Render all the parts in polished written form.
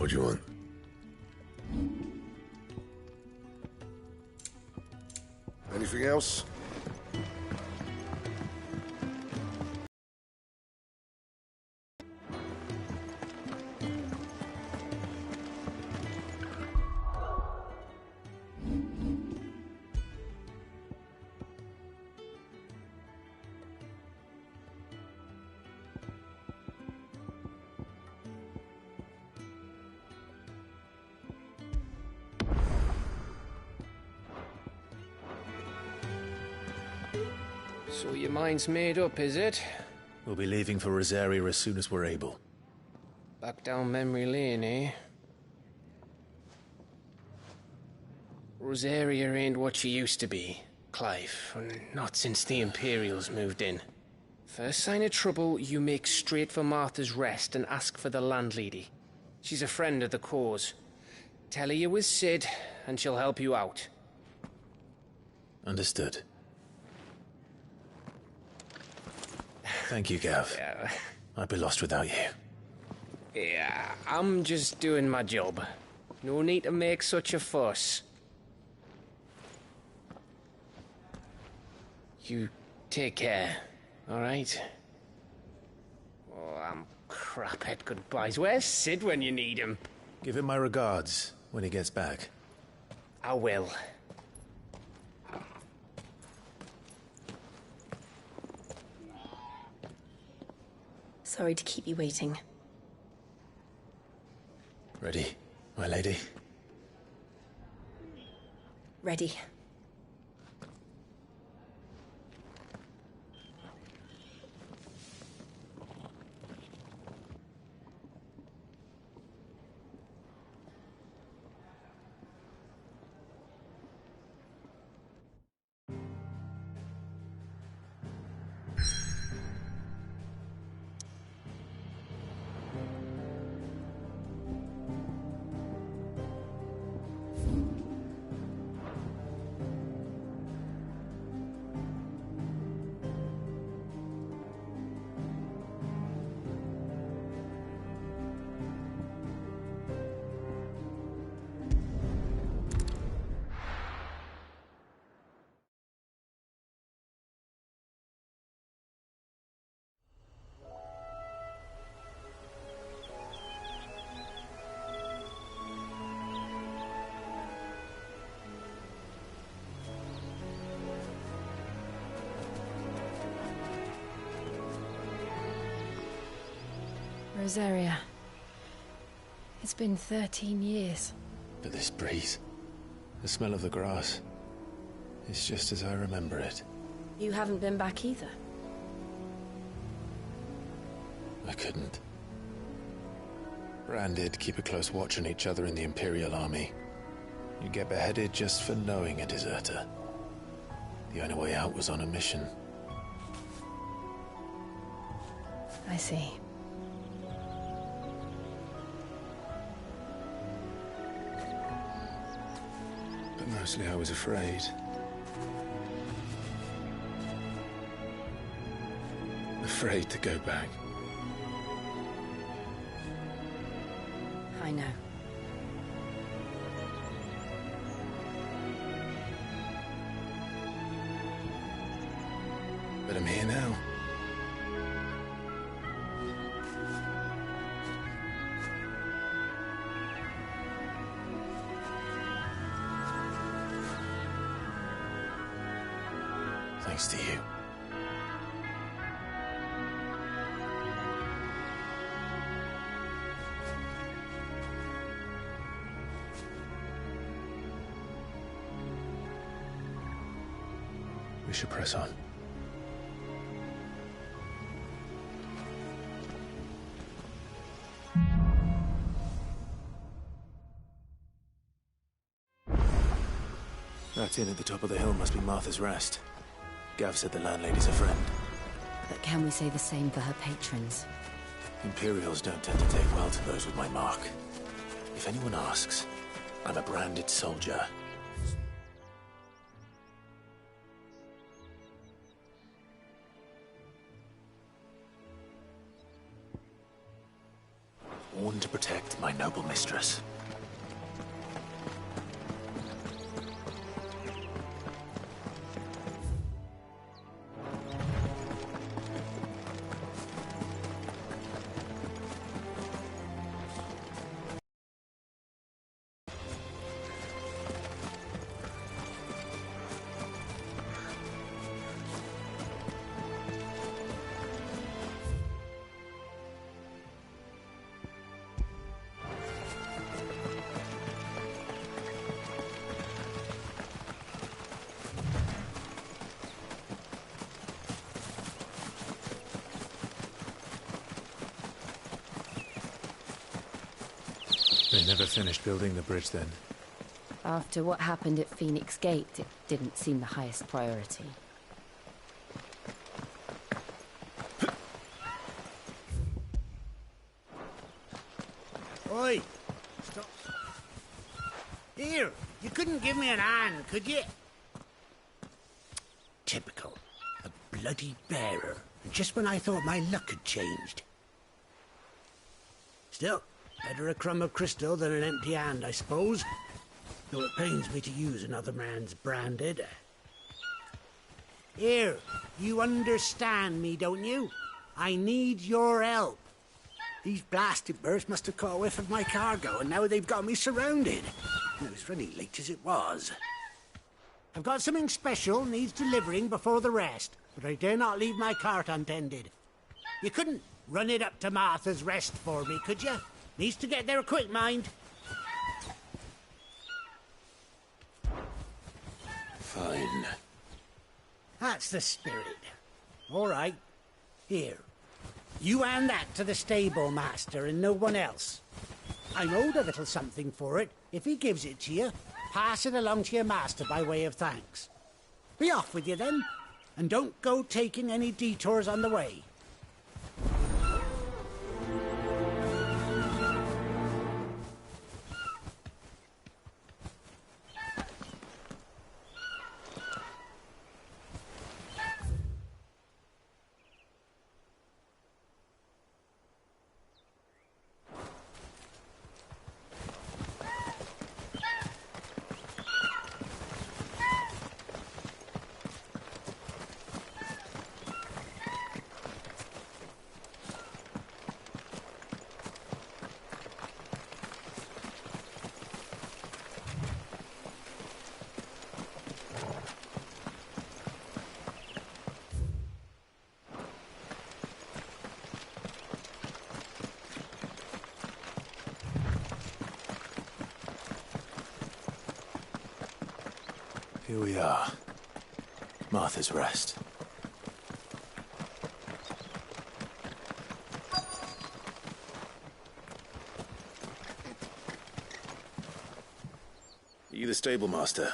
What do you want? Anything else? So your mind's made up, is it? We'll be leaving for Rosaria as soon as we're able. Back down memory lane, eh? Rosaria ain't what she used to be, Clive. Not since the Imperials moved in. First sign of trouble, you make straight for Martha's Rest and ask for the landlady. She's a friend of the cause. Tell her you're with Sid, and she'll help you out. Understood. Thank you, Gav. Yeah. I'd be lost without you. Yeah, I'm just doing my job. No need to make such a fuss. You take care, alright? Oh, I'm crap at goodbyes. Where's Sid when you need him? Give him my regards when he gets back. I will. Sorry to keep you waiting. Ready, my lady? Ready. Rosaria. It's been 13 years. But this breeze, the smell of the grass, it's just as I remember it. You haven't been back either. I couldn't. Branded, keep a close watch on each other in the Imperial Army. You get beheaded just for knowing a deserter. The only way out was on a mission. I see. But mostly I was afraid. Afraid to go back. I know. But I'm here now. Thanks to you. We should press on. That inn at the top of the hill must be Martha's Rest. Gav said the landlady's a friend. But can we say the same for her patrons? Imperials don't tend to take well to those with my mark. If anyone asks, I'm a branded soldier. sworn to protect my noble mistress. They never finished building the bridge then. After what happened at Phoenix Gate, it didn't seem the highest priority. Oi! Stop. Here, you couldn't give me an hand, could you? Typical. A bloody bearer. Just when I thought my luck had changed. Still, better a crumb of crystal than an empty hand, I suppose. Though it pains me to use another man's branded. Here, you understand me, don't you? I need your help. These blasted birds must have caught a whiff of my cargo, and now they've got me surrounded. It was running late as it was. I've got something special needs delivering before the rest, but I dare not leave my cart untended. You couldn't run it up to Martha's Rest for me, could you? Needs to get there quick, mind. Fine. That's the spirit. All right. Here. You hand that to the stable master and no one else. I'm owed a little something for it. If he gives it to you, pass it along to your master by way of thanks. Be off with you then, and don't go taking any detours on the way. Here we are. Martha's Rest. Are you the stable master?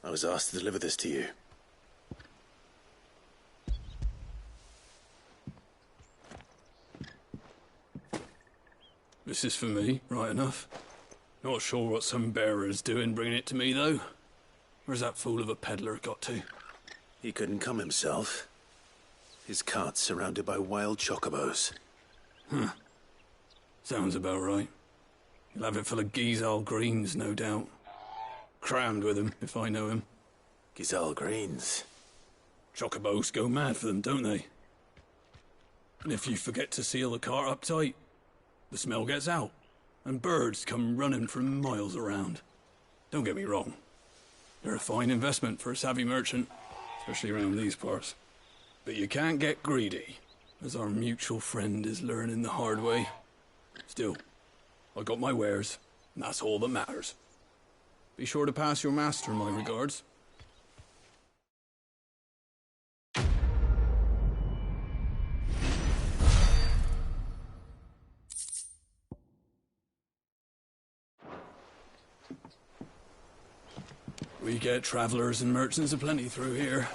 I was asked to deliver this to you. This is for me, right enough. Not sure what some bearer's doing bringing it to me, though. Where's that fool of a peddler got to? He couldn't come himself. His cart's surrounded by wild chocobos. Huh. Sounds about right. He'll have it full of Gizal greens, no doubt. Crammed with him, if I know him. Gizal greens. Chocobos go mad for them, don't they? And if you forget to seal the cart up tight, the smell gets out, and birds come running from miles around. Don't get me wrong. They're a fine investment for a savvy merchant, especially around these parts. But you can't get greedy, as our mutual friend is learning the hard way. Still, I got my wares, and that's all that matters. Be sure to pass your master my regards. We get travelers and merchants aplenty through here.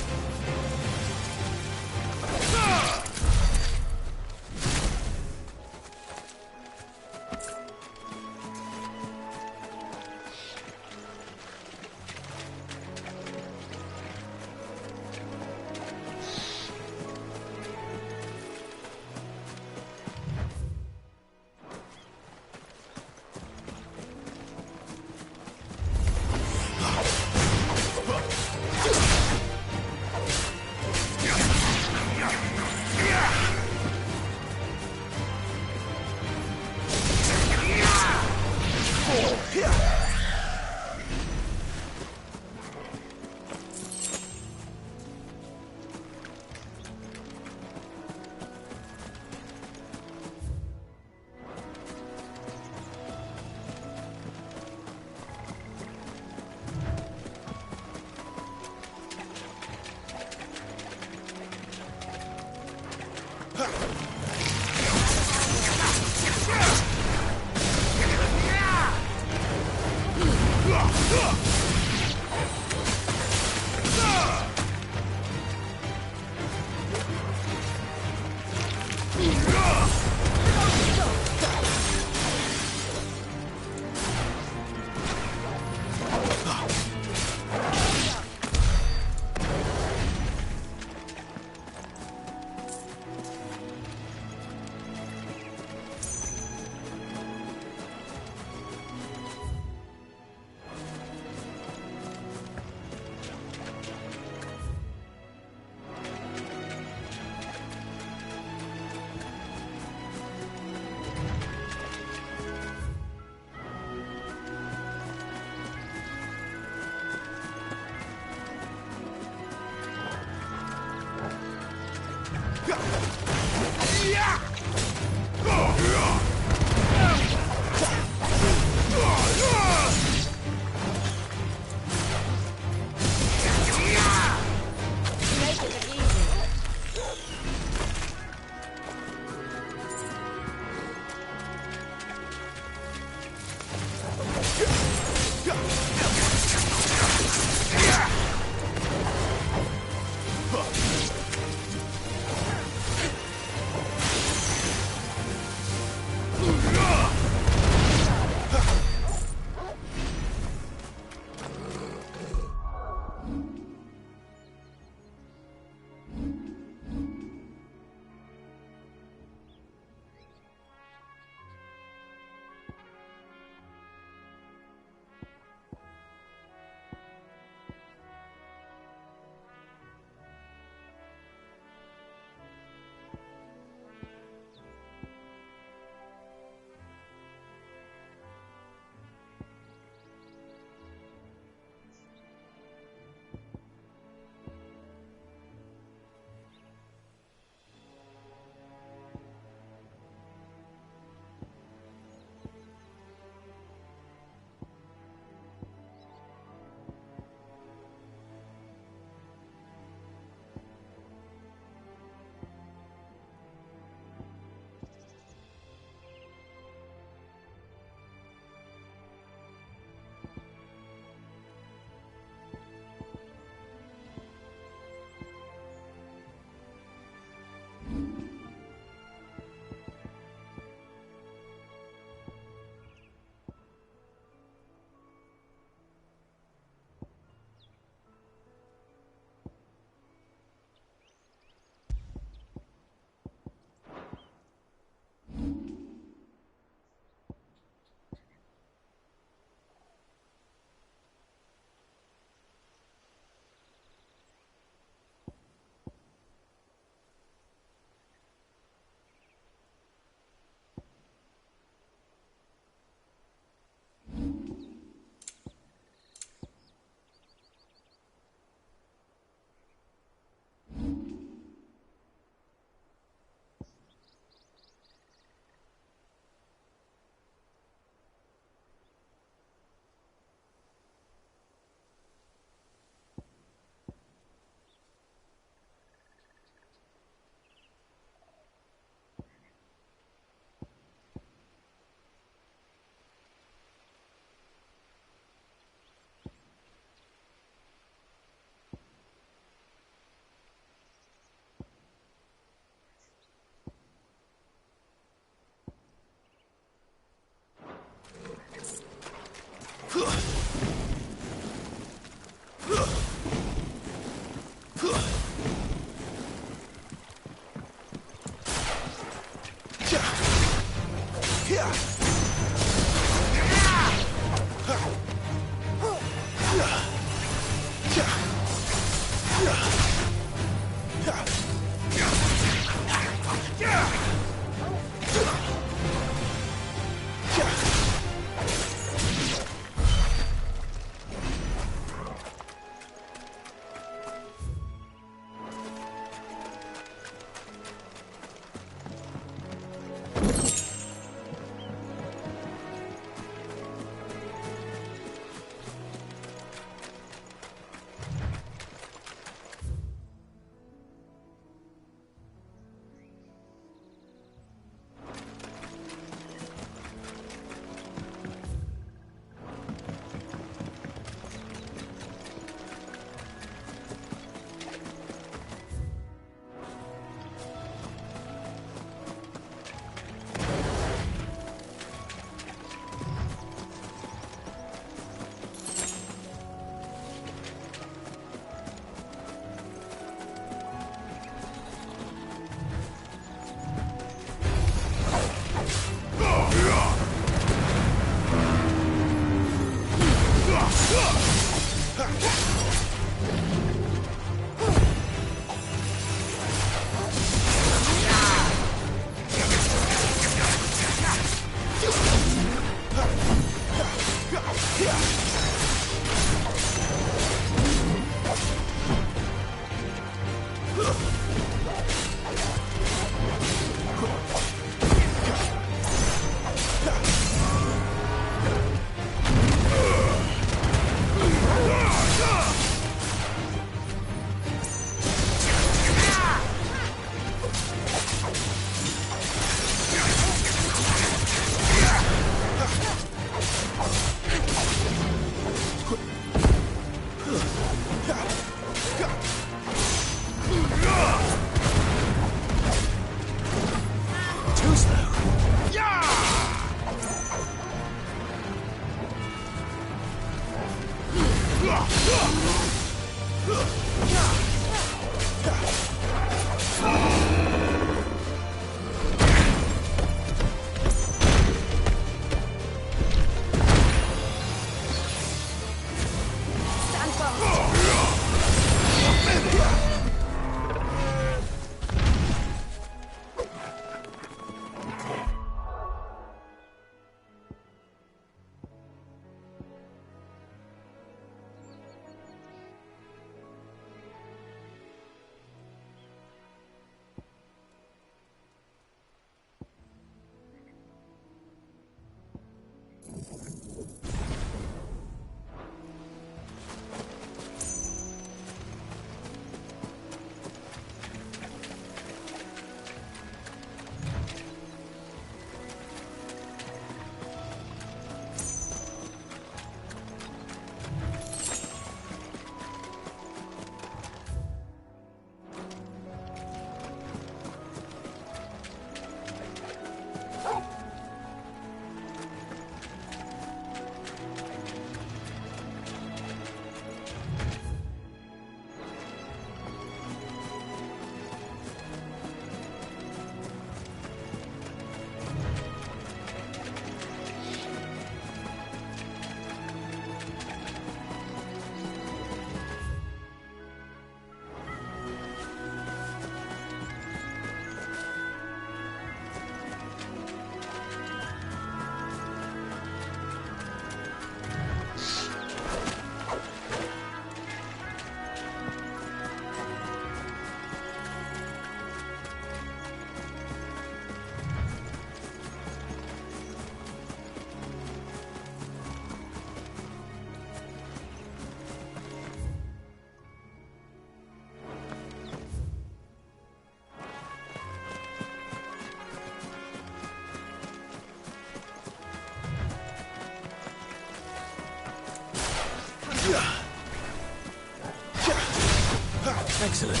Excellent.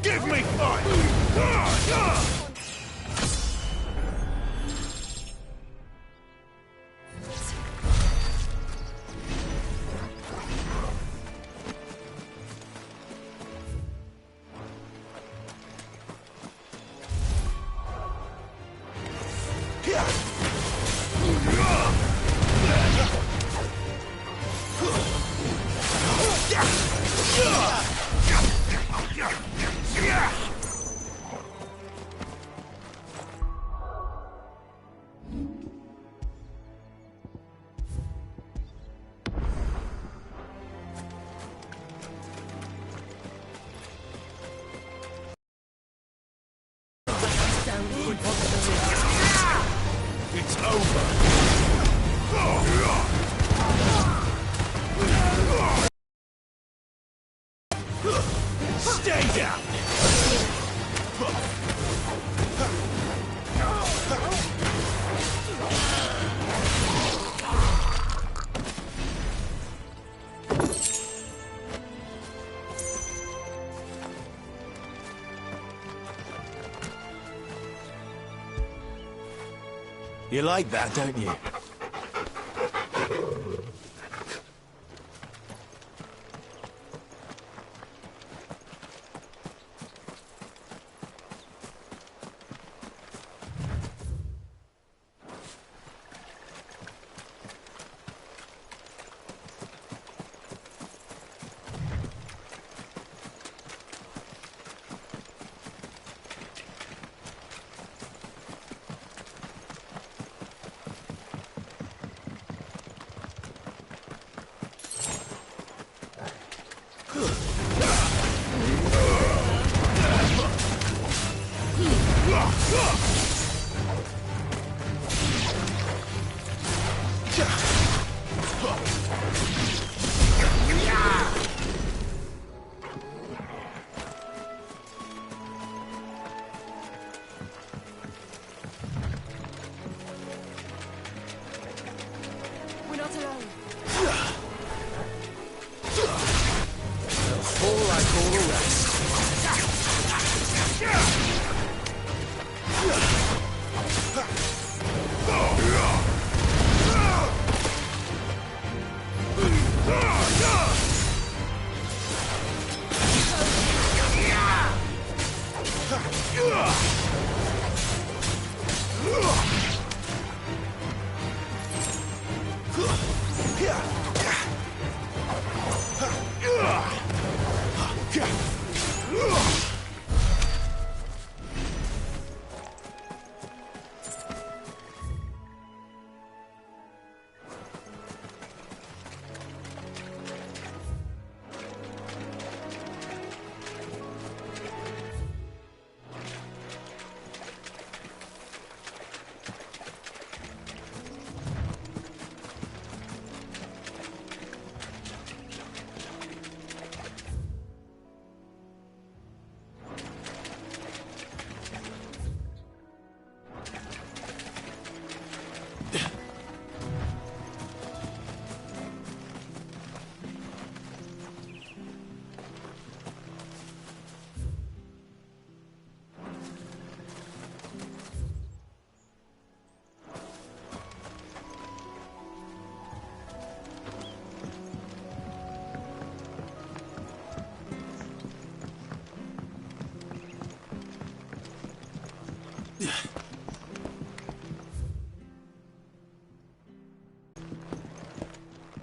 Give me fight! It's over. Stay down. You like that, don't you? We're not alone. They'll fall like all the rest.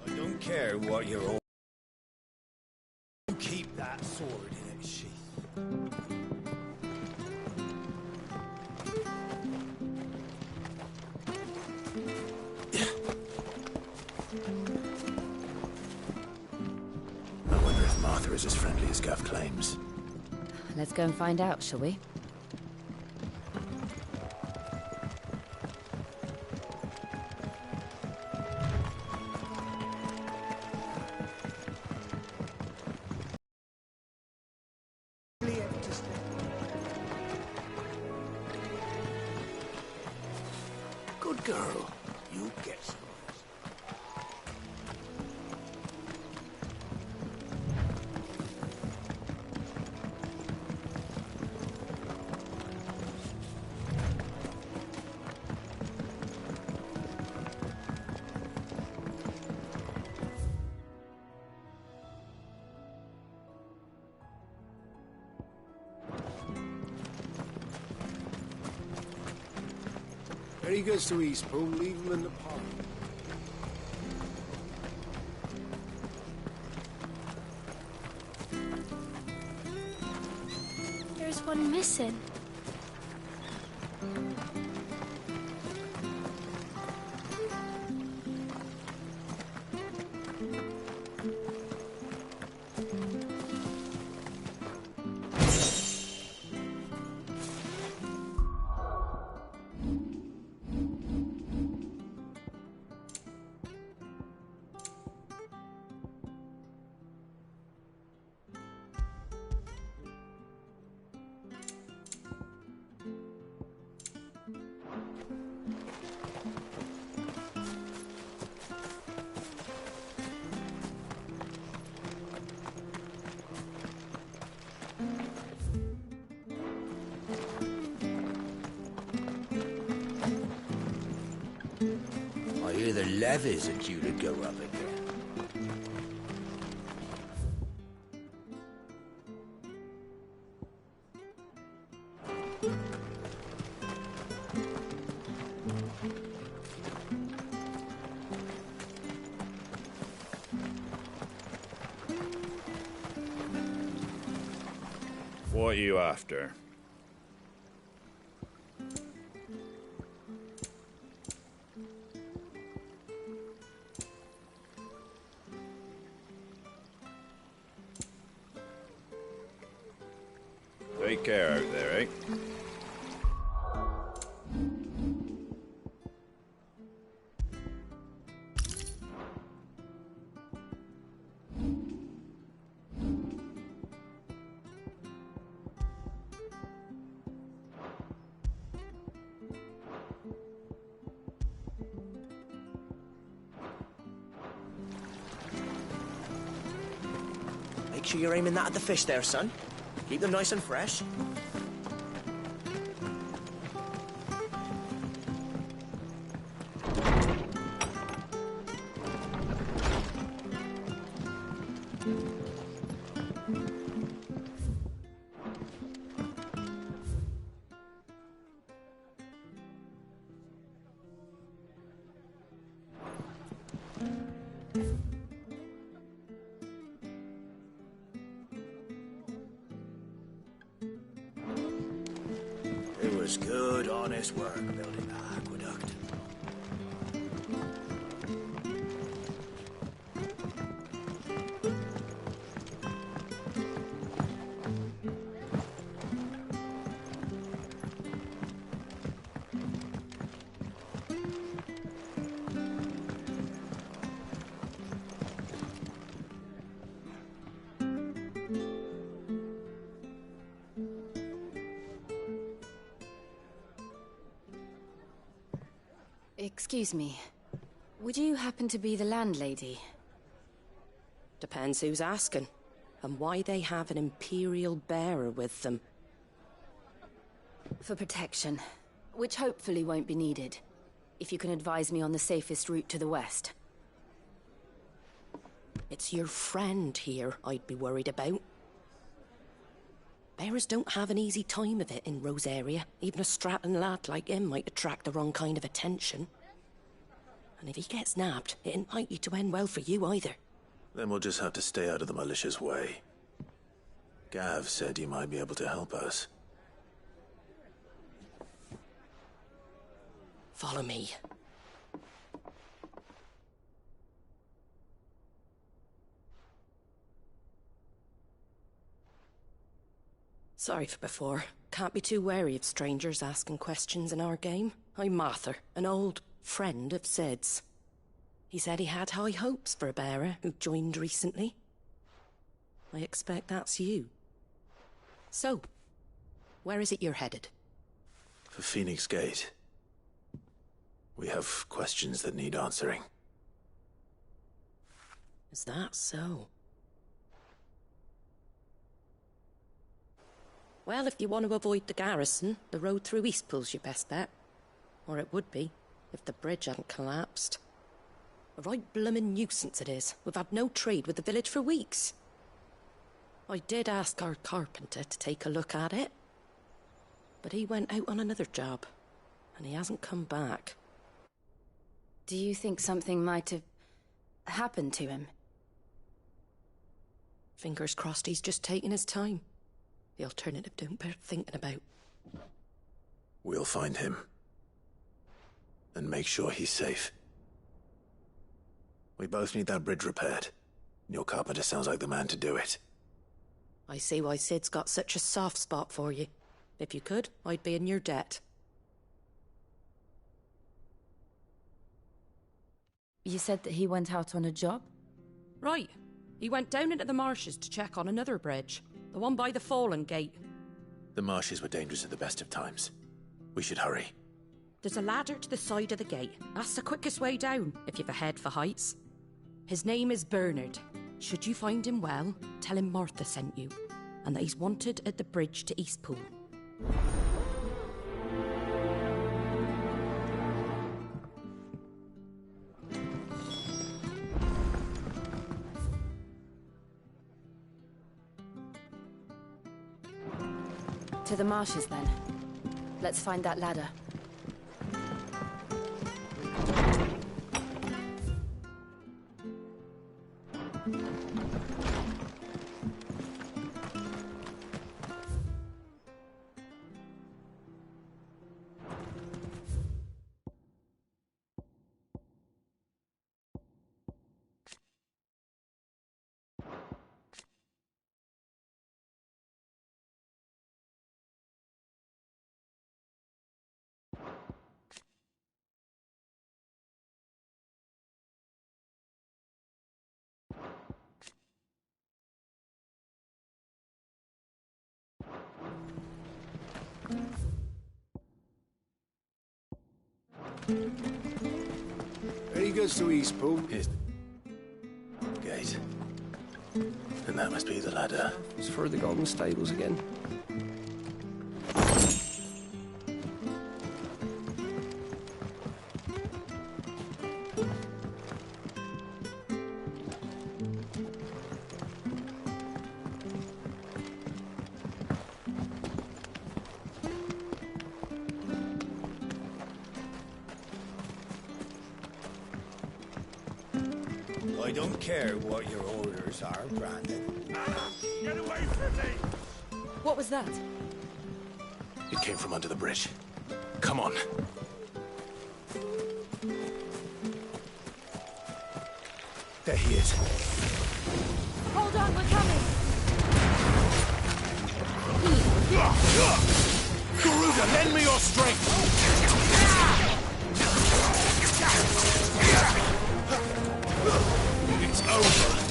I don't care what you're all. Keep that sword in its sheath. I wonder if Martha is as friendly as Gav claims. Let's go and find out, shall we? girl, you get some. When he gets to Eastbourne, leave him in the park. There's one missing. I hear the levies are due to go up again. What are you after? Take care out there, eh? Make sure you're aiming that at the fish there, son. Keep them nice and fresh. It was good, honest work building that aqueduct. Excuse me. Would you happen to be the landlady? Depends who's asking, and why they have an Imperial bearer with them. For protection, which hopefully won't be needed. If you can advise me on the safest route to the west. It's your friend here I'd be worried about. Bearers don't have an easy time of it in Rosaria. Even a strapping lad like him might attract the wrong kind of attention. And if he gets nabbed, it ain't likely to end well for you either. Then we'll just have to stay out of the malicious way. Gav said you might be able to help us. Follow me. Sorry for before. Can't be too wary of strangers asking questions in our game. I'm Martha, an old friend of Sid's. He said he had high hopes for a bearer who joined recently. I expect that's you. So, where is it you're headed? For Phoenix Gate. We have questions that need answering. Is that so? Well, if you want to avoid the garrison, the road through Eastpool's your best bet. Or it would be, if the bridge hadn't collapsed. A right bloomin' nuisance it is. We've had no trade with the village for weeks. I did ask our carpenter to take a look at it. But he went out on another job, and he hasn't come back. Do you think something might have happened to him? Fingers crossed he's just taking his time. The alternative don't bear thinking about. We'll find him. And make sure he's safe. We both need that bridge repaired. Your carpenter sounds like the man to do it. I see why Sid's got such a soft spot for you. If you could, I'd be in your debt. You said that he went out on a job? Right. He went down into the marshes to check on another bridge. The one by the Fallen Gate. The marshes were dangerous at the best of times. We should hurry. There's a ladder to the side of the gate. That's the quickest way down, if you've a head for heights. His name is Bernard. Should you find him well, tell him Martha sent you, and that he's wanted at the bridge to Eastpool. To the marshes, then. Let's find that ladder. Very good to Eastpool. Here's the gate. And that must be the ladder. It's for the Golden Stables again. I don't care what your orders are, Brandon. Get away from me! What was that? It came from under the bridge. Come on. There he is. Hold on, we're coming! Garuda, lend me your strength! It's over.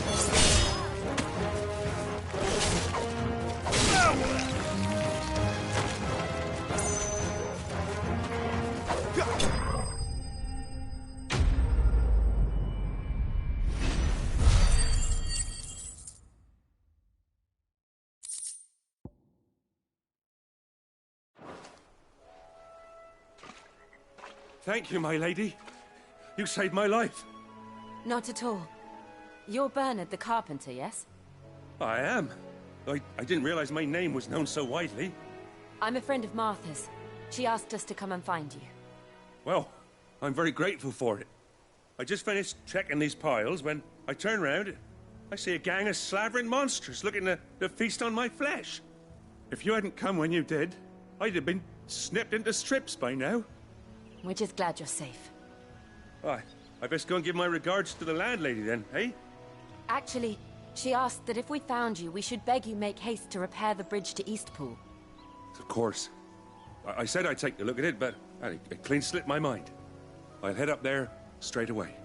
Thank you, my lady. You saved my life. Not at all. You're Bernard the carpenter, yes? I am. I didn't realize my name was known so widely. I'm a friend of Martha's. She asked us to come and find you. Well, I'm very grateful for it. I just finished checking these piles when I turn round. I see a gang of slavering monsters looking to feast on my flesh. If you hadn't come when you did, I'd have been snipped into strips by now. We're just glad you're safe. I best go and give my regards to the landlady then, eh? Actually, she asked that if we found you, we should beg you make haste to repair the bridge to Eastpool. Of course. I said I'd take a look at it, but it clean slipped my mind. I'll head up there straight away.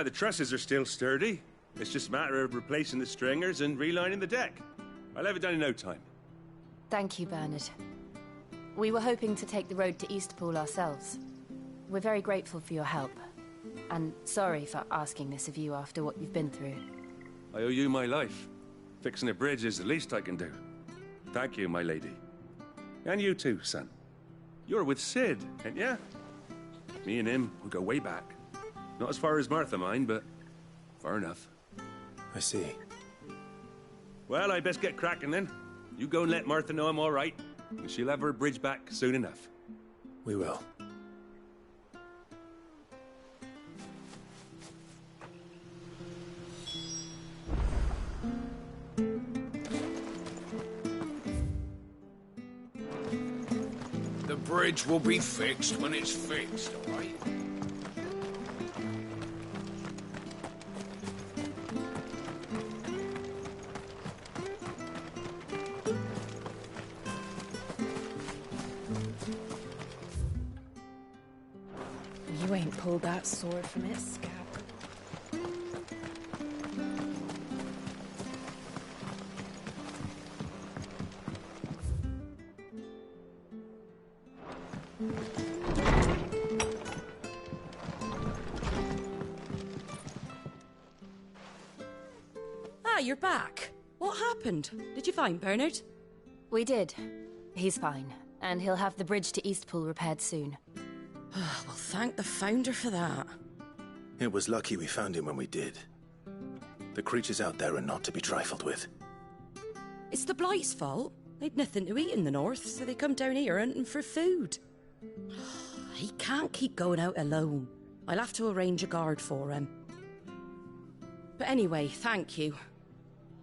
The trusses are still sturdy. It's just a matter of replacing the stringers and relining the deck. I'll have it done in no time. Thank you, Bernard. We were hoping to take the road to Eastpool ourselves. We're very grateful for your help. And sorry for asking this of you after what you've been through. I owe you my life. Fixing a bridge is the least I can do. Thank you, my lady. And you too, son. You're with Sid, ain't ya? Me and him, we go way back. Not as far as Martha, mind, but far enough. I see. Well, I best get cracking then. You go and let Martha know I'm all right, and she'll have her bridge back soon enough. We will. The bridge will be fixed when it's fixed, all right? You ain't pulled that sword from its scab. Ah, you're back. What happened? Did you find Bernard? We did. He's fine, and he'll have the bridge to Eastpool repaired soon. Well, thank the Founder for that. It was lucky we found him when we did. The creatures out there are not to be trifled with. It's the Blight's fault. They'd nothing to eat in the north, so they come down here hunting for food. He can't keep going out alone. I'll have to arrange a guard for him. But anyway, thank you.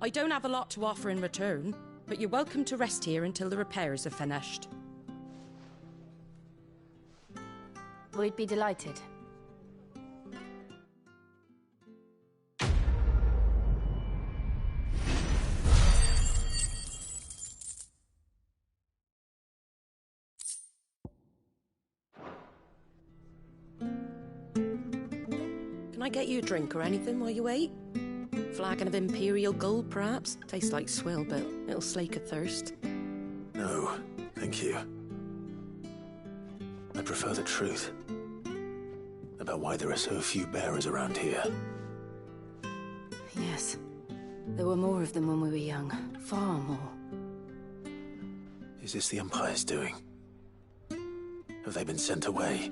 I don't have a lot to offer in return, but you're welcome to rest here until the repairs are finished. We'd be delighted. Can I get you a drink or anything while you wait? Flagon of Imperial Gold, perhaps? Tastes like swill, but it'll slake a thirst. No, thank you. I prefer the truth about why there are so few bearers around here. Yes. There were more of them when we were young. Far more. Is this the Empire's doing? Have they been sent away?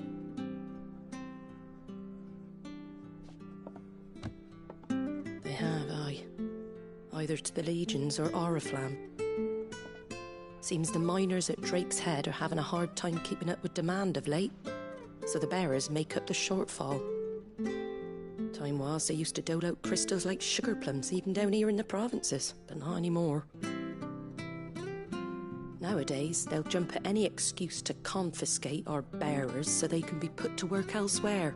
They have, aye. Either to the Legions or Oriflamme. Seems the miners at Drake's Head are having a hard time keeping up with demand of late, so the bearers make up the shortfall. Time was they used to dole out crystals like sugar plums even down here in the provinces, but not anymore. Nowadays, they'll jump at any excuse to confiscate our bearers so they can be put to work elsewhere.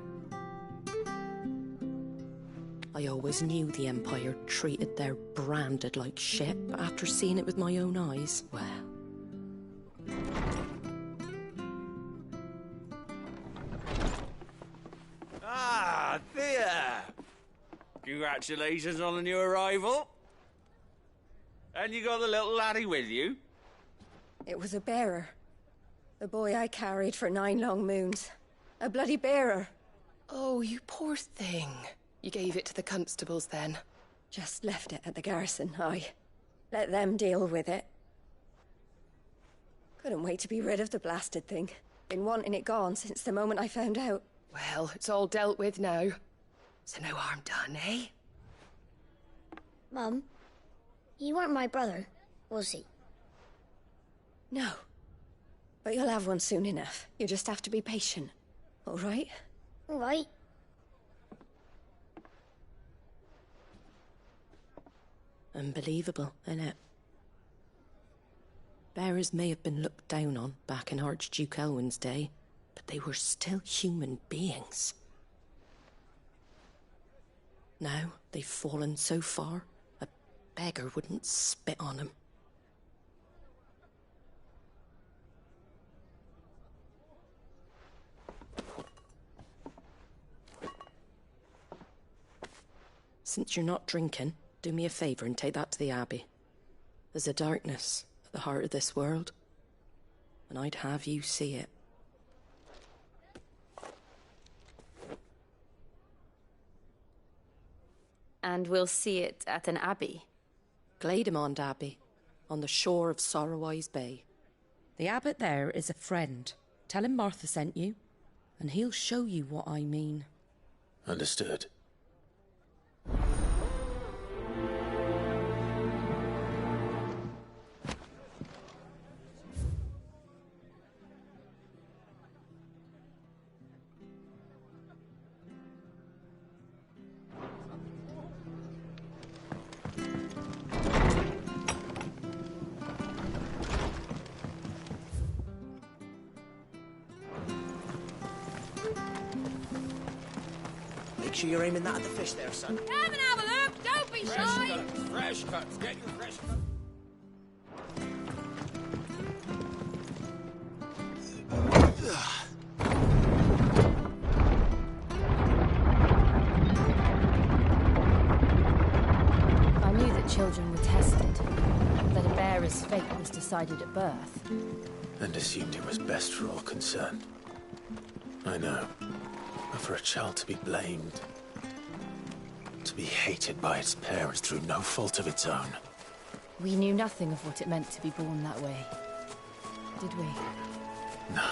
I always knew the Empire treated their branded like shit, but after seeing it with my own eyes, well... Ah, there! Congratulations on the new arrival. And you got the little laddie with you? It was a bearer. The boy I carried for 9 long moons. A bloody bearer. Oh, you poor thing. You gave it to the constables then? Just left it at the garrison, aye. Let them deal with it. Couldn't wait to be rid of the blasted thing. Been wanting it gone since the moment I found out. Well, it's all dealt with now. So no harm done, eh? Mum, he weren't my brother, was he? No. But you'll have one soon enough. You just have to be patient. All right? All right. Unbelievable, innit? Bearers may have been looked down on back in Archduke Elwin's day, but they were still human beings. Now they've fallen so far, a beggar wouldn't spit on them. Since you're not drinking, do me a favour and take that to the Abbey. There's a darkness at the heart of this world, and I'd have you see it. And we'll see it at an abbey? Glademond Abbey, on the shore of Sorrowwise Bay. The abbot there is a friend. Tell him Martha sent you, and he'll show you what I mean. Understood. Make sure you're aiming that at the fish there, son. Come and have a look! Don't be shy! Fresh cuts, get your fresh cuts. I knew that children were tested, that a bearer's fate was decided at birth. And assumed it was best for all concerned. I know. But for a child to be blamed, to be hated by its parents through no fault of its own. We knew nothing of what it meant to be born that way, did we? No.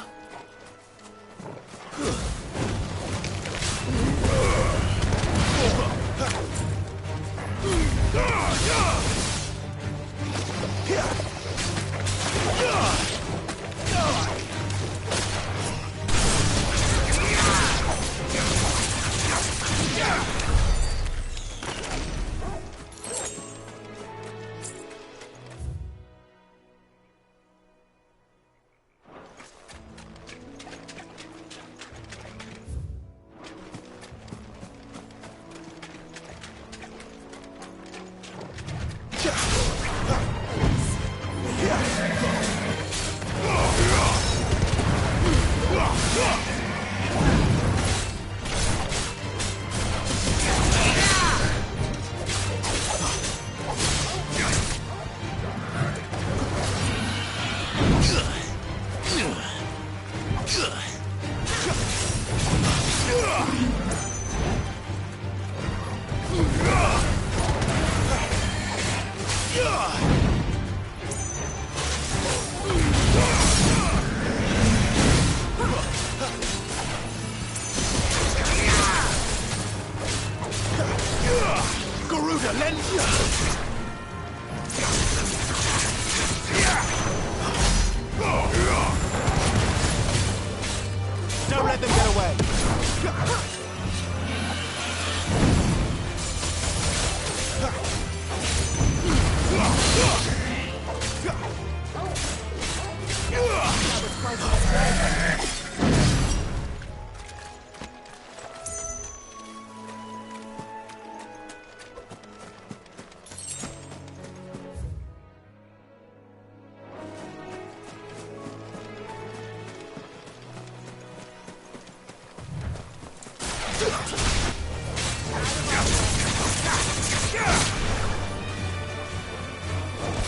Don't let them get away!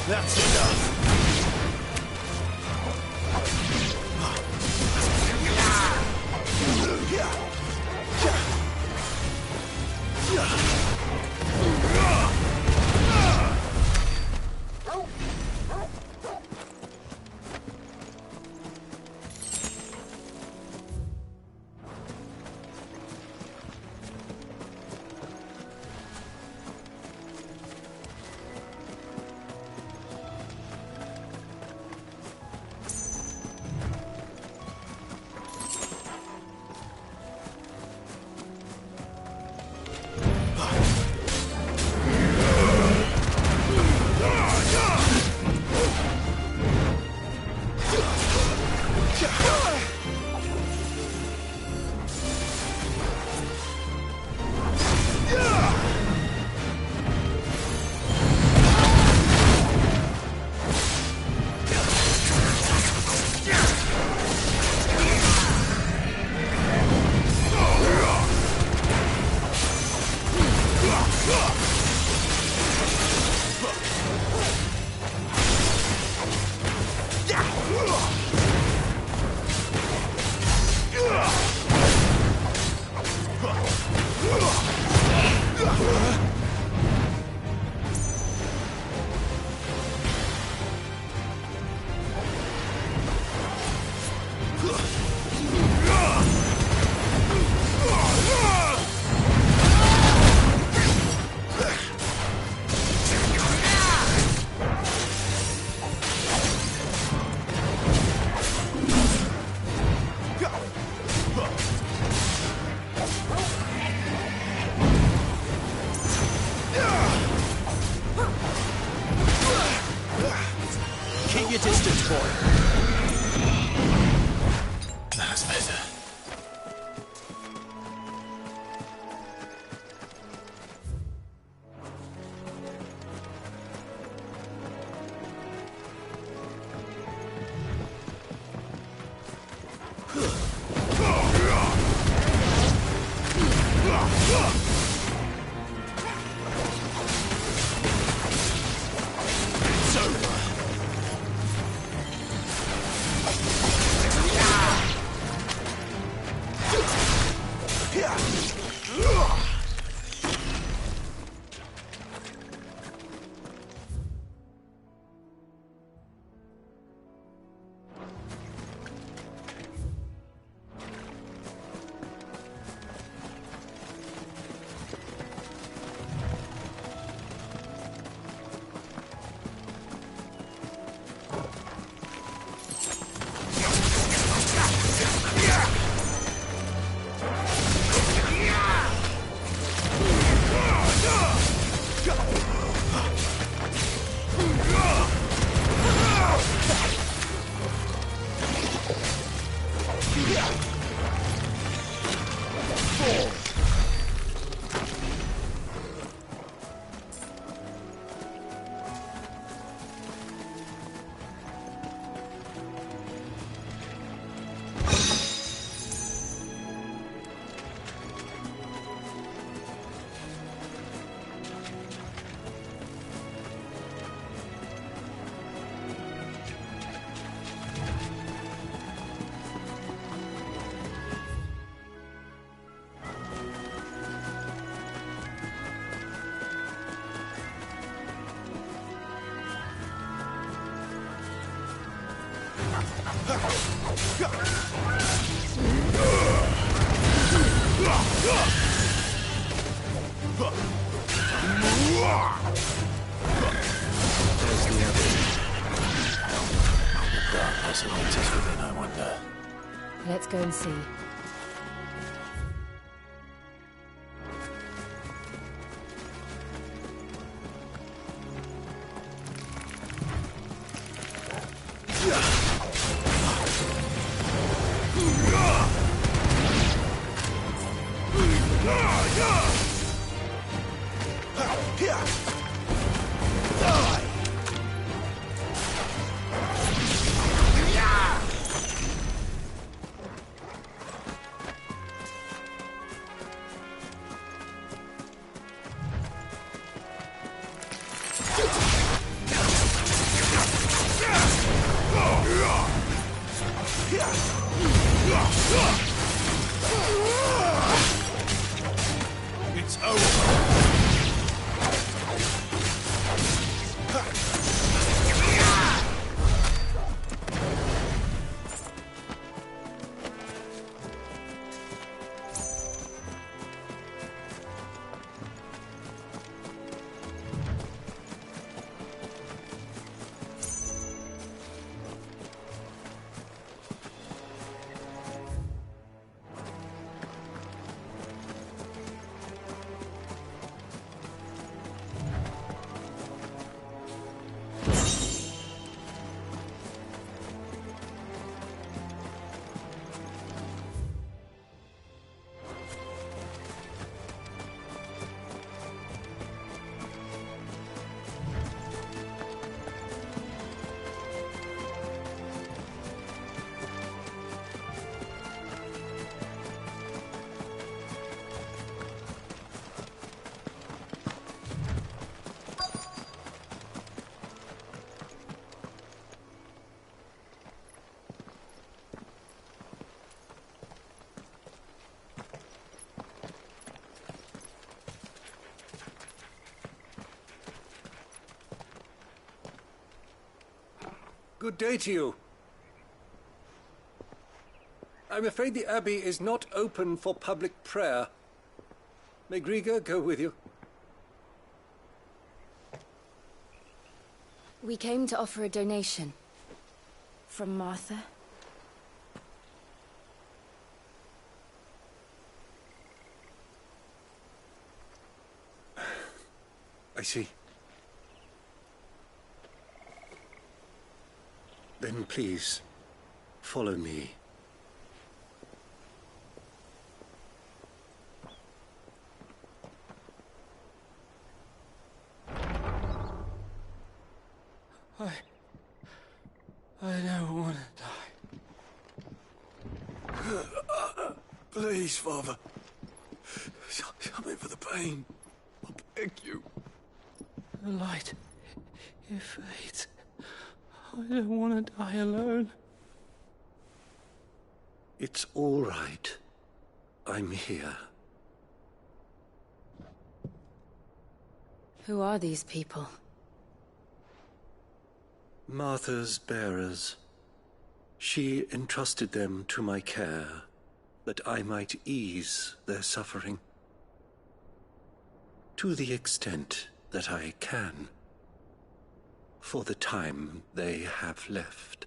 That's enough. That's better. There's the abbey. The darkness and enters within, I wonder. Let's go and see. It's over. Good day to you. I'm afraid the Abbey is not open for public prayer. May Grieger go with you? We came to offer a donation. From Martha. I see. Then please, follow me. I don't want to die. Please, Father. Help me for the pain. I beg you. The light, it fades. I don't want to die alone. It's all right. I'm here. Who are these people? Martha's bearers. She entrusted them to my care, that I might ease their suffering. To the extent that I can, for the time they have left.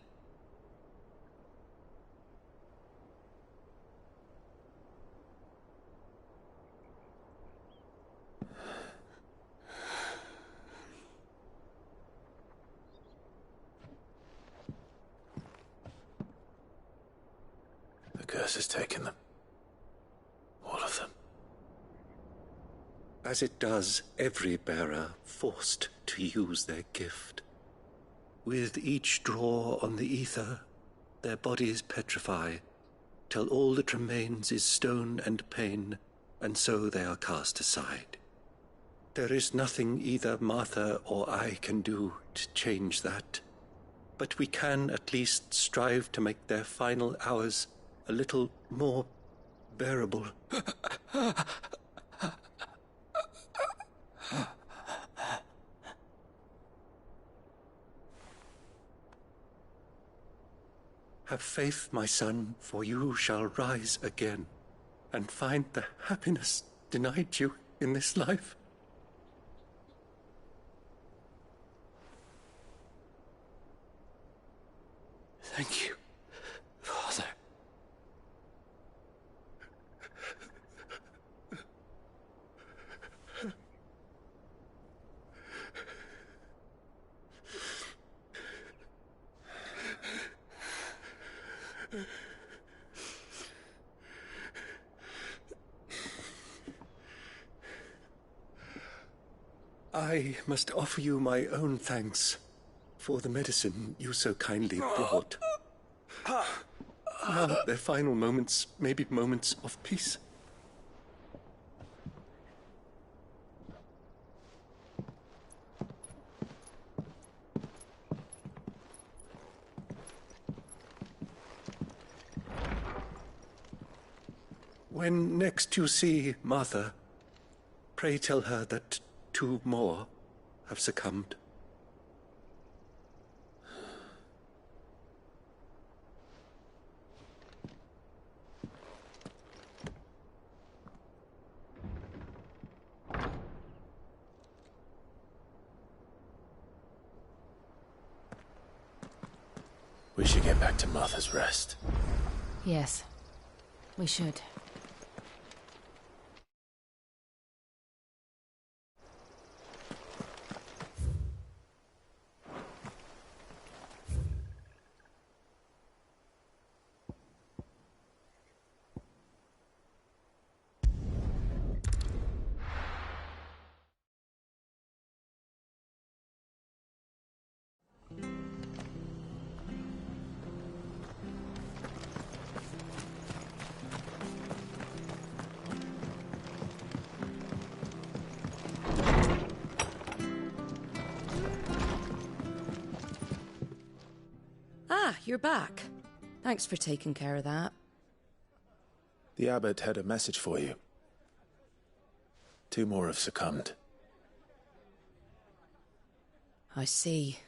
The curse has taken them. All of them. As it does every bearer forced to use their gift. With each draw on the ether, their bodies petrify, till all that remains is stone and pain, and so they are cast aside. There is nothing either Martha or I can do to change that, but we can at least strive to make their final hours a little more bearable. Have faith, my son, for you shall rise again, and find the happiness denied you in this life. Thank you, Father. I must offer you my own thanks for the medicine you so kindly brought. Now their final moments may be moments of peace. When next you see Martha, pray tell her that 2 more have succumbed. We should get back to Martha's Rest. Yes, we should. You're back. Thanks for taking care of that. The abbot had a message for you. 2 more have succumbed. I see.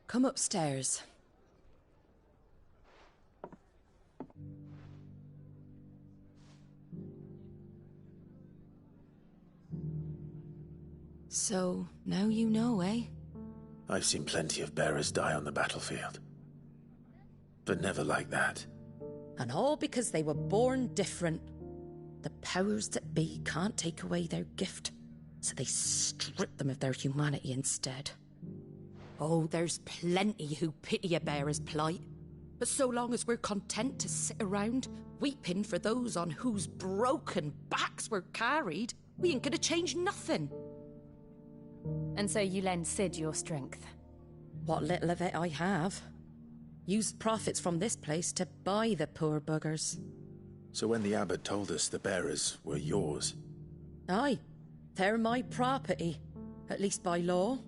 Come upstairs. So, now you know, eh? I've seen plenty of bearers die on the battlefield. But never like that. And all because they were born different. The powers that be can't take away their gift, so they strip them of their humanity instead. Oh, there's plenty who pity a bearer's plight. But so long as we're content to sit around, weeping for those on whose broken backs we're carried, we ain't gonna change nothing. And so you lend Sid your strength? What little of it I have. Used profits from this place to buy the poor buggers. So when the abbot told us the bearers were yours... Aye, they're my property, at least by law.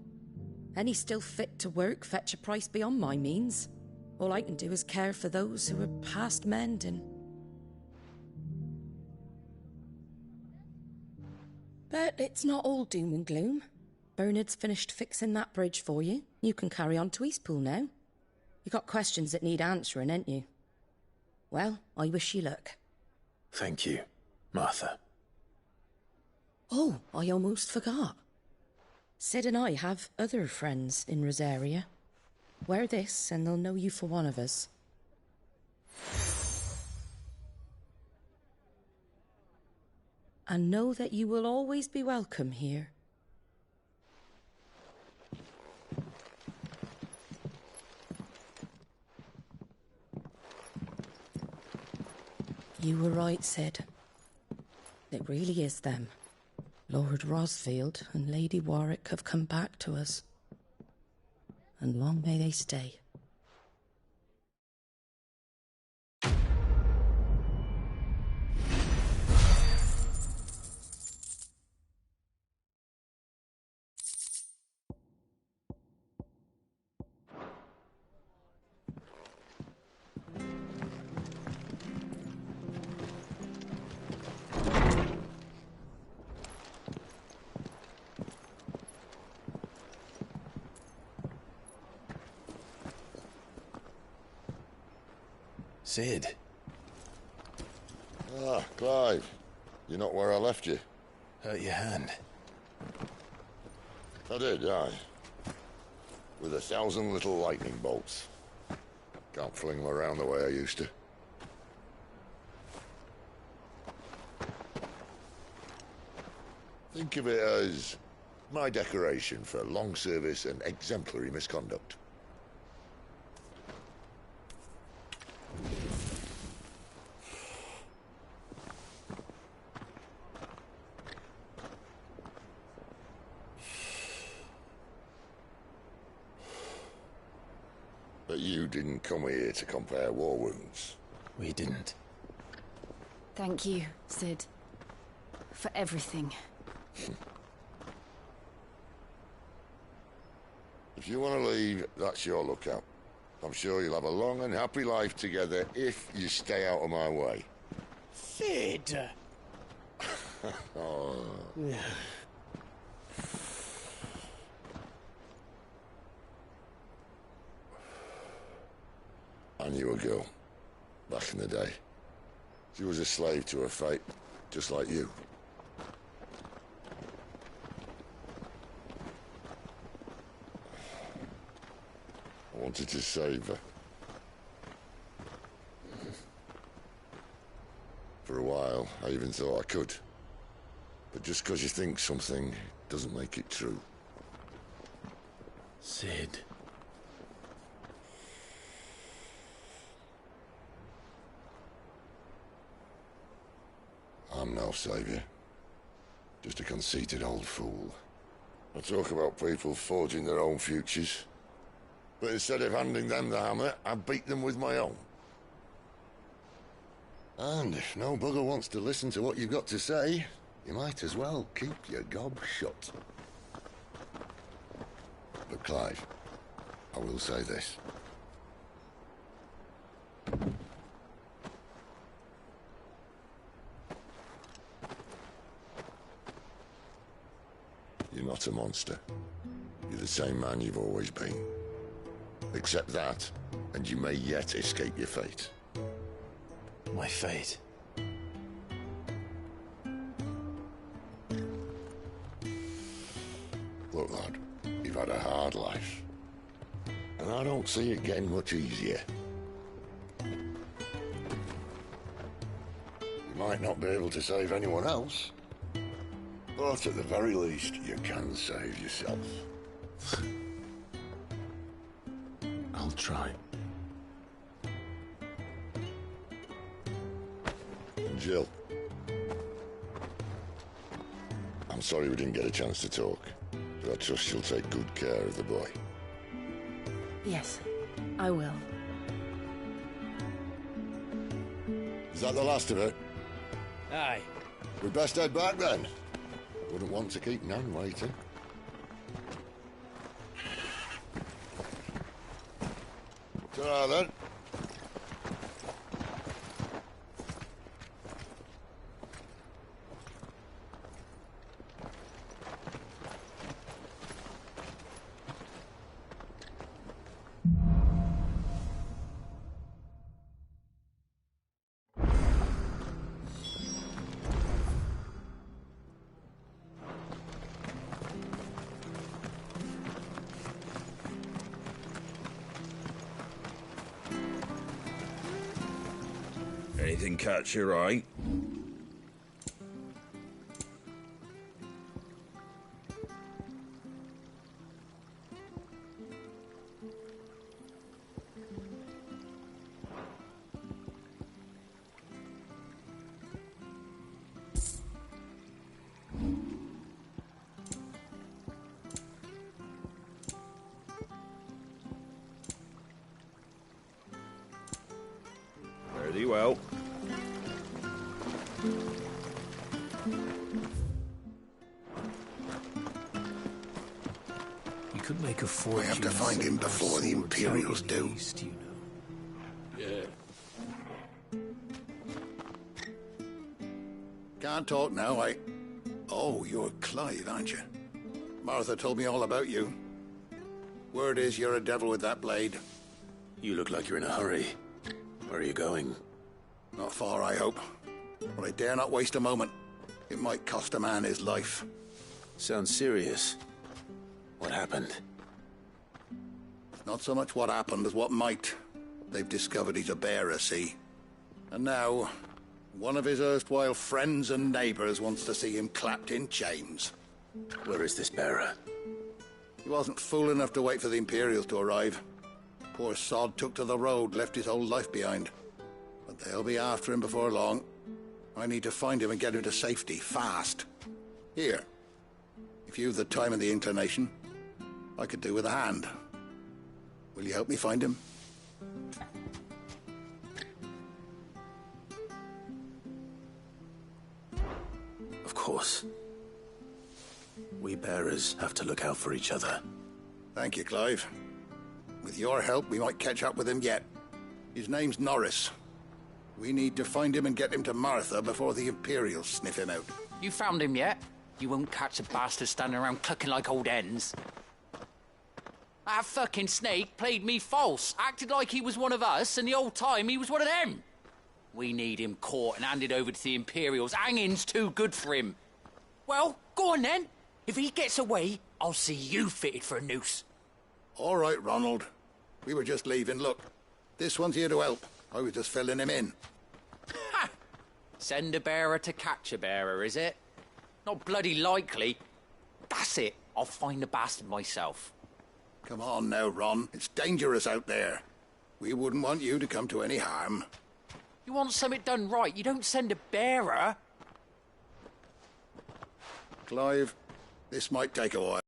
Any still fit to work fetch a price beyond my means. All I can do is care for those who are past mending. But it's not all doom and gloom. Bernard's finished fixing that bridge for you. You can carry on to Eastpool now. You got questions that need answering, ain't you? Well, I wish you luck. Thank you, Martha. Oh, I almost forgot. Sid and I have other friends in Rosaria. Wear this and they'll know you for one of us. And know that you will always be welcome here. You were right, Sid. It really is them. Lord Rosfield and Lady Warwick have come back to us. And long may they stay. Sid. Ah, Clive. You're not where I left you. Hurt your hand. I did, aye. With 1,000 little lightning bolts. Can't fling them around the way I used to. Think of it as my decoration for long service and exemplary misconduct. But you didn't come here to compare war wounds. We didn't. Thank you, Sid. For everything. If you want to leave, that's your lookout. I'm sure you'll have a long and happy life together if you stay out of my way. Sid! Oh. I knew a girl, back in the day. She was a slave to her fate, just like you. I wanted to save her. For a while, I even thought I could. But just because you think something doesn't make it true. Sid. I'm no saviour. Just a conceited old fool. I talk about people forging their own futures. But instead of handing them the hammer, I beat them with my own. And if no bugger wants to listen to what you've got to say, you might as well keep your gob shut. But Clive, I will say this. You're not a monster. You're the same man you've always been. Accept that, and you may yet escape your fate. My fate? Look, lad, you've had a hard life. And I don't see it getting much easier. You might not be able to save anyone else, but at the very least, you can save yourself. try. Jill. I'm sorry we didn't get a chance to talk, but I trust you'll take good care of the boy. Yes, I will. Is that the last of it? Aye. We'd best head back then. Wouldn't want to keep Nan waiting. Ta-ra then. Anything catch your eye? Very well. You could make a fortune. We have to find him before the Imperials do. East, you know. Yeah. Can't talk now, Oh, you're Clive, aren't you? Martha told me all about you. Word is you're a devil with that blade. You look like you're in a hurry. Where are you going? Not far, I hope. But I dare not waste a moment. It might cost a man his life. Sounds serious. What happened? Not so much what happened as what might. They've discovered he's a bearer, see? And now, one of his erstwhile friends and neighbors wants to see him clapped in chains. Where is this bearer? He wasn't fool enough to wait for the Imperials to arrive. Poor sod took to the road, left his whole life behind. But they'll be after him before long. I need to find him and get him to safety, fast. Here. If you've the time and the inclination, I could do with a hand. Will you help me find him? Of course. We bearers have to look out for each other. Thank you, Clive. With your help, we might catch up with him yet. His name's Norris. We need to find him and get him to Martha before the Imperials sniff him out. You found him yet? You won't catch a bastard standing around clucking like old hens. That fucking snake played me false, acted like he was one of us, and the old time he was one of them. We need him caught and handed over to the Imperials. Hanging's too good for him. Well, go on then. If he gets away, I'll see you fitted for a noose. All right, Ronald. We were just leaving. Look, this one's here to help. I was just filling him in. Ha! Send a bearer to catch a bearer, is it? Not bloody likely. That's it. I'll find the bastard myself. Come on now, Ron. It's dangerous out there. We wouldn't want you to come to any harm. You want something done right, you don't send a bearer. Clive, this might take a while.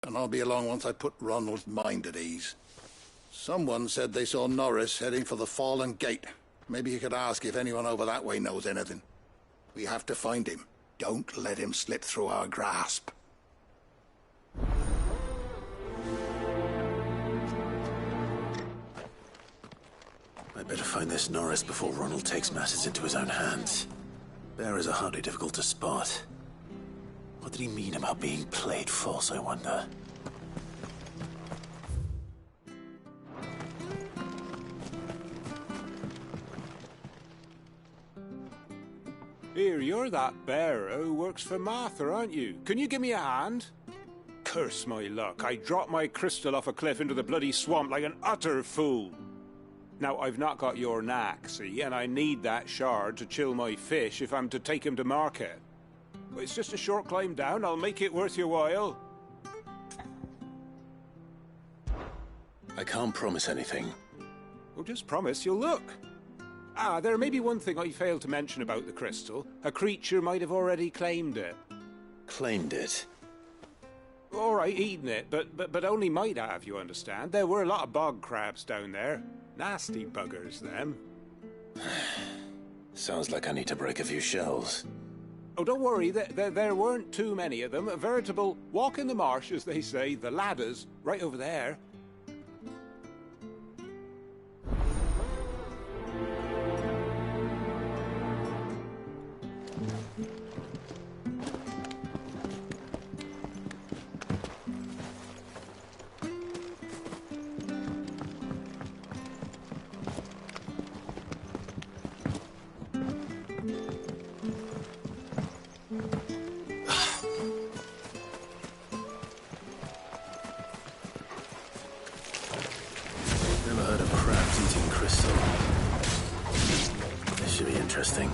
And I'll be along once I put Ronald's mind at ease. Someone said they saw Norris heading for the Fallen Gate. Maybe you could ask if anyone over that way knows anything. We have to find him. Don't let him slip through our grasp. I better find this Norris before Ronald takes matters into his own hands. Bearers are hardly difficult to spot. What did he mean about being played false, I wonder? Here, you're that bearer who works for Martha, aren't you? Can you give me a hand? Curse my luck. I dropped my crystal off a cliff into the bloody swamp like an utter fool. Now, I've not got your knack, see, and I need that shard to chill my fish if I'm to take him to market. But it's just a short climb down. I'll make it worth your while. I can't promise anything. Well, just promise you'll look. There may be one thing I failed to mention about the crystal. A creature might have already claimed it. Claimed it? All right, eaten it, but only might have, you understand. There were a lot of bog crabs down there. Nasty buggers, them. Sounds like I need to break a few shells. Oh, don't worry, there weren't too many of them. A veritable walk in the marsh, as they say, the ladders, right over there. Never heard of crabs eating crystal. This should be interesting.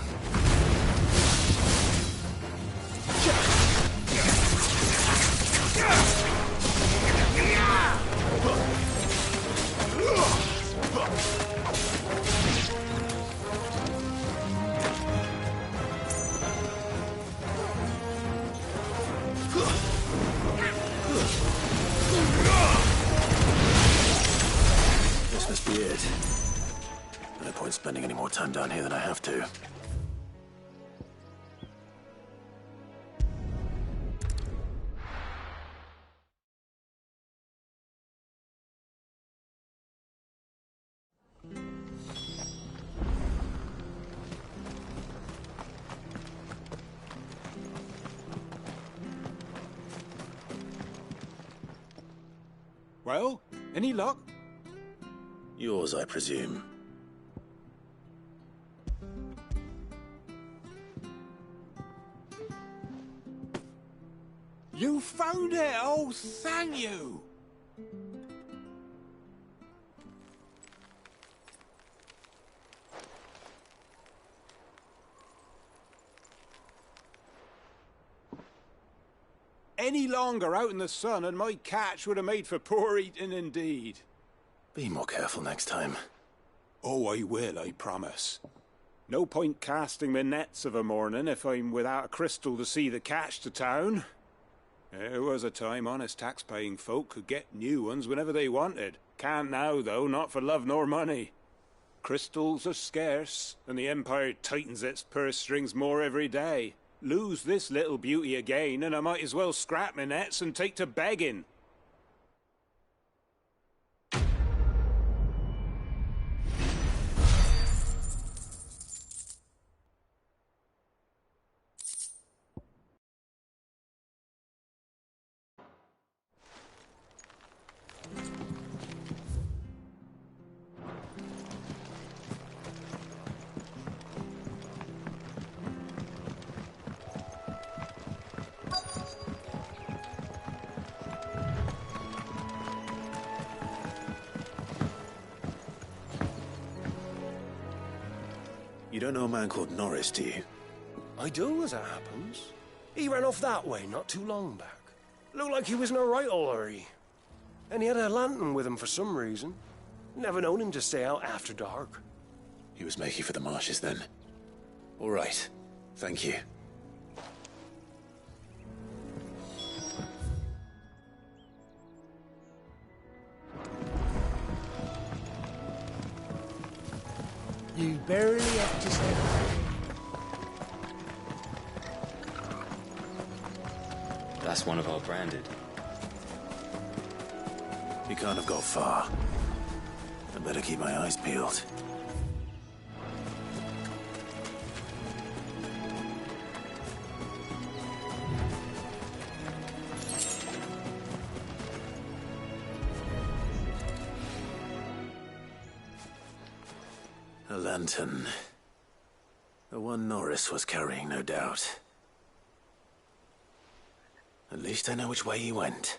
This must be it. No point spending any more time down here than I have to. Well, any luck? Yours, I presume. You found it! Oh, thank you! Any longer out in the sun and my catch would have made for poor eating indeed. Be more careful next time. Oh, I will, I promise. No point casting my nets of a morning if I'm without a crystal to see the catch to town. There was a time honest tax-paying folk could get new ones whenever they wanted. Can't now, though, not for love nor money. Crystals are scarce, and the Empire tightens its purse strings more every day. Lose this little beauty again, and I might as well scrap my nets and take to begging. You don't know a man called Norris, do you? I do, as it happens. He ran off that way not too long back. Looked like he was in a right old hurry. And he had a lantern with him for some reason. Never known him to stay out after dark. He was making for the marshes then. All right. Thank you. You barely have to step. That's one of our branded. He can't have got far. I better keep my eyes peeled. A lantern. The one Norris was carrying, no doubt. At least I know which way he went.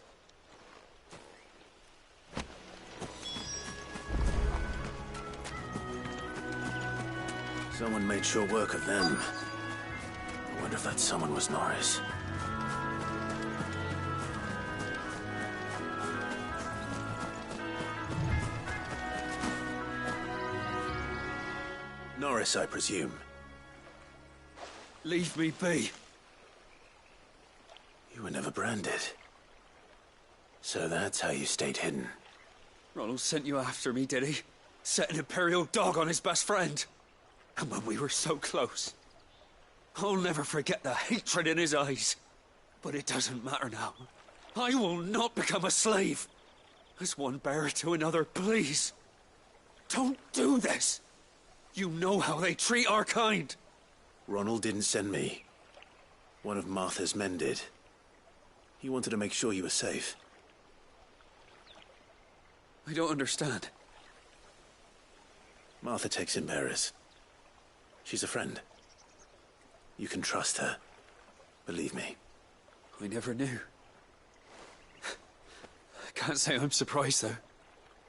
Someone made sure work of them. I wonder if that someone was Norris. Norris, I presume. Leave me be. You were never branded. So that's how you stayed hidden. Ronald sent you after me, did he? Set an Imperial dog on his best friend. And when we were so close. I'll never forget the hatred in his eyes. But it doesn't matter now. I will not become a slave. As one bearer to another, please. Don't do this. You know how they treat our kind. Ronald didn't send me. One of Martha's men did. He wanted to make sure you were safe. I don't understand. Martha takes in bearers. She's a friend. You can trust her. Believe me. I never knew. I can't say I'm surprised, though.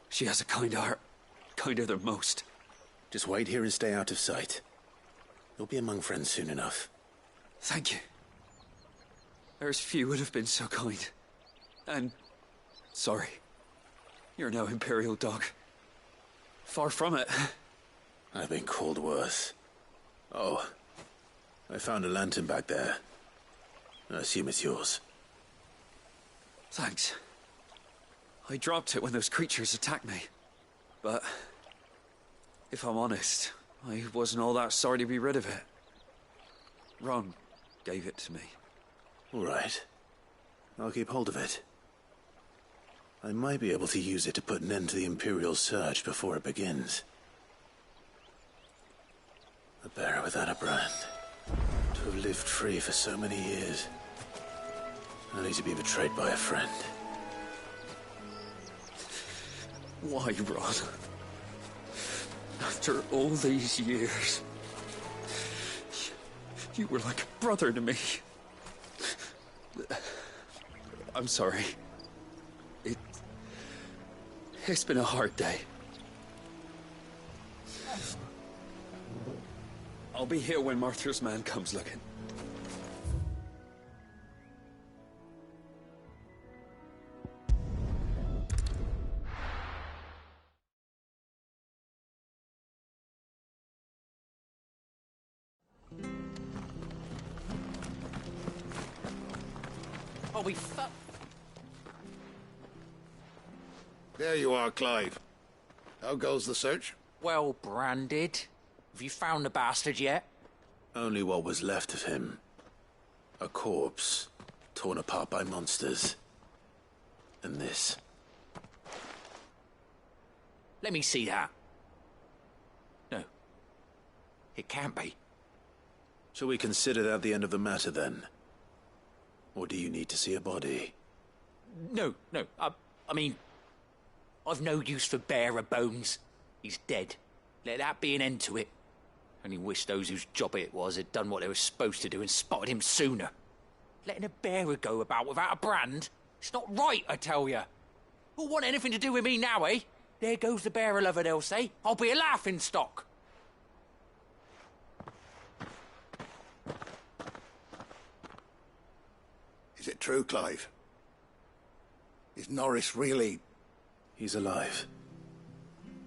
She has a kind heart. Kinder than most. Just wait here and stay out of sight. You'll be among friends soon enough. Thank you. There's few would have been so kind. And... sorry. You're no Imperial dog. Far from it. I've been called worse. Oh. I found a lantern back there. I assume it's yours. Thanks. I dropped it when those creatures attacked me. But... if I'm honest, I wasn't all that sorry to be rid of it. Ron gave it to me. All right. I'll keep hold of it. I might be able to use it to put an end to the Imperial Surge before it begins. A bearer without a brand. To have lived free for so many years. Only to be betrayed by a friend. Why, Ron? After all these years, you were like a brother to me. I'm sorry. It's been a hard day. I'll be here when Martha's man comes looking. Oh, we fuck. There you are, Clive. How goes the search? Well branded. Have you found the bastard yet? Only what was left of him. A corpse, torn apart by monsters. And this. Let me see that. No. It can't be. Shall we consider that the end of the matter, then? Or do you need to see a body? No. I mean... I've no use for bearer bones. He's dead. Let that be an end to it. Only wish those whose job it was had done what they were supposed to do and spotted him sooner. Letting a bearer go about without a brand? It's not right, I tell you. Who'll want anything to do with me now, eh? There goes the bearer lover, they'll say. I'll be a laughing stock. Is it true, Clive? Is Norris really... He's alive.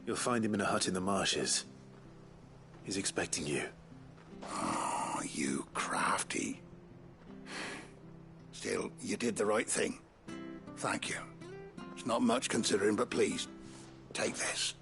You'll find him in a hut in the marshes. He's expecting you. Oh, you crafty. Still, you did the right thing. Thank you. It's not much considering, but please, take this.